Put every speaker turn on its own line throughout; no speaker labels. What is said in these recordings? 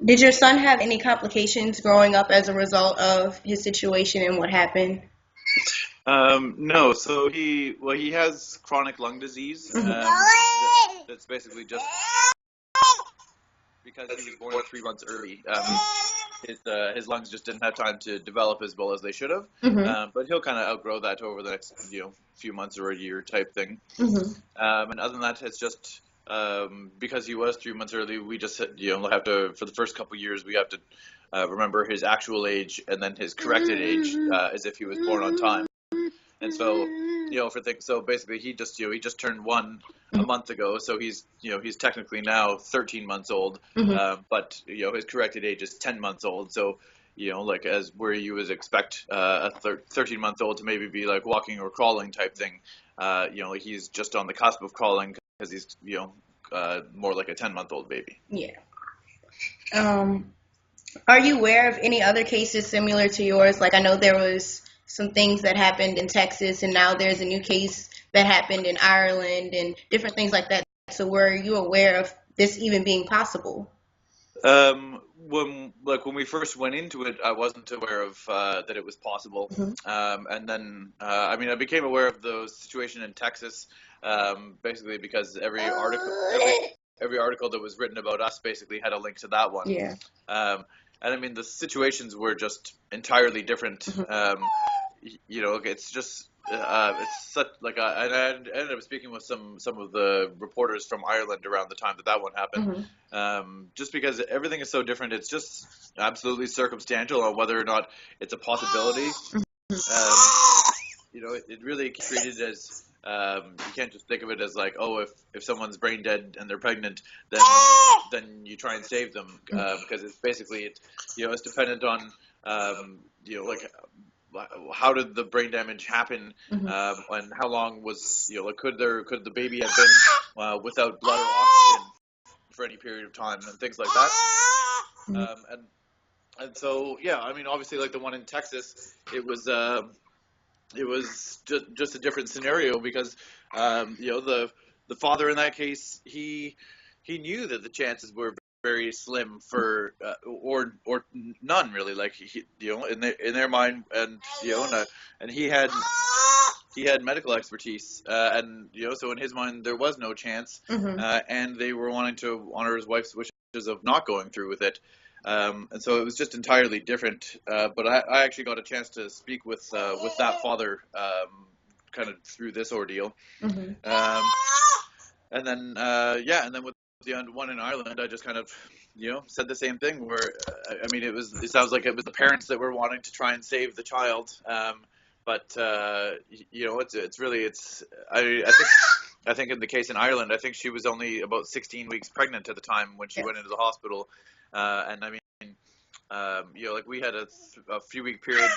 Did your son have any complications growing up as a result of his situation and what happened?
No, so he has chronic lung disease.
Hmm.
That's basically just because he was born 3 months early. His lungs just didn't have time to develop as well as they should have.
Hmm.
But he'll kind of outgrow that over the next few months or a year type thing.
Hmm.
And other than that, it's just because he was 3 months early, we just have to, for the first couple years we have to remember his actual age and then his corrected age as if he was born on time. And so, for things, so basically he just turned one a month ago, so he's technically now 13 months old,
Hmm.
but his corrected age is 10 months old. So, like as where you would expect a 13-month-old to maybe be like walking or crawling type thing, like he's just on the cusp of crawling because he's more like a 10-month-old baby.
Yeah. Um, are you aware of any other cases similar to yours? Like I know there was some things that happened in Texas, and now there's a new case that happened in Ireland, and different things like that. So were you aware of this even being possible?
When we first went into it, I wasn't aware of that it was possible.
Hmm.
And then I mean, I became aware of the situation in Texas, basically because every article that was written about us basically had a link to that one.
Yeah.
Um, and I mean, the situations were just entirely different.
Hmm.
It's just it's such like and I ended up speaking with some of the reporters from Ireland around the time that one happened.
Hmm.
Just because everything is so different, it's just absolutely circumstantial on whether or not it's a possibility. Um, it really treated as you can't just think of it as like, oh, if someone's brain dead and they're pregnant, then you try and save them because it's basically it's dependent on like how did the brain damage happen,
Hmm.
and how long was like could the baby have been without blood or oxygen for any period of time and things like that.
Hmm.
And so yeah, I mean obviously like the one in Texas, it was just a different scenario because the father in that case he knew that the chances were very slim for or none really, like in their mind, and and he had medical expertise, and so in his mind there was no chance,
Hmm.
and they were wanting to honor his wife's wishes of not going through with it. And so it was just entirely different. But I actually got a chance to speak with that father, kind of through this ordeal.
Hmm.
Um, and then yeah, and then with the one in Ireland, I just kind of said the same thing. Where I mean, it sounds like it was the parents that were wanting to try and save the child. But it's really I think in the case in Ireland, I think she was only about 16 weeks pregnant at the time when she
Yeah.
went into the hospital. And I mean, like we had a few week period,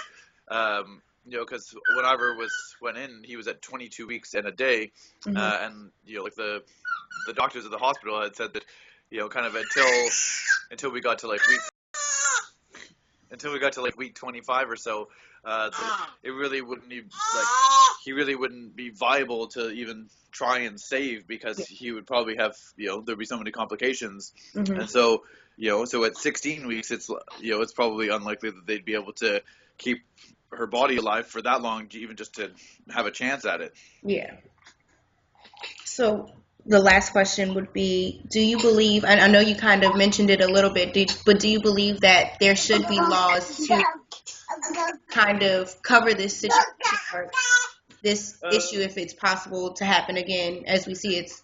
because when Ivor went in, he was at 22 weeks and a day,
Hmm.
and like the doctors at the hospital had said that kind of until we got to like week 25 or so, it really wouldn't even, like he really wouldn't be viable to even try and save because
Yeah.
he would probably have there'd be so many complications,
Hmm.
and so so at 16 weeks it's probably unlikely that they'd be able to keep her body alive for that long, even just to have a chance at it.
Yeah. So the last question would be, do you believe, and I know you kind of mentioned it a little bit, but do you believe that there should be laws to kind of cover this situation or this issue if it's possible to happen again, as we see it's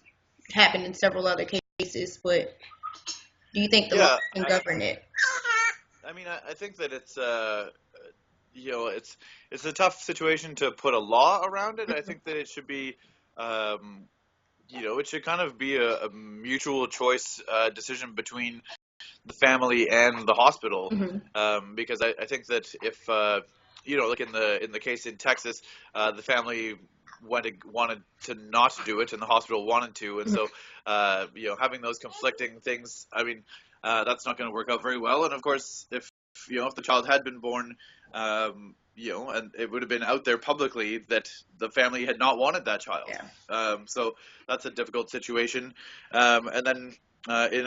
happened in several other cases, but do you think the law
Yeah,
can govern it?
I mean, I think that it's it's a tough situation to put a law around it. I think that it should be um, it should kind of be a mutual choice decision between the family and the hospital,
Hmm.
because I think that if like in the case in Texas, the family wanted to not do it and the hospital wanted to, and so having those conflicting things, I mean, that's not going to work out very well. And of course, if the child had been born, and it would have been out there publicly that the family had not wanted that child.
Yeah.
So that's a difficult situation. And then in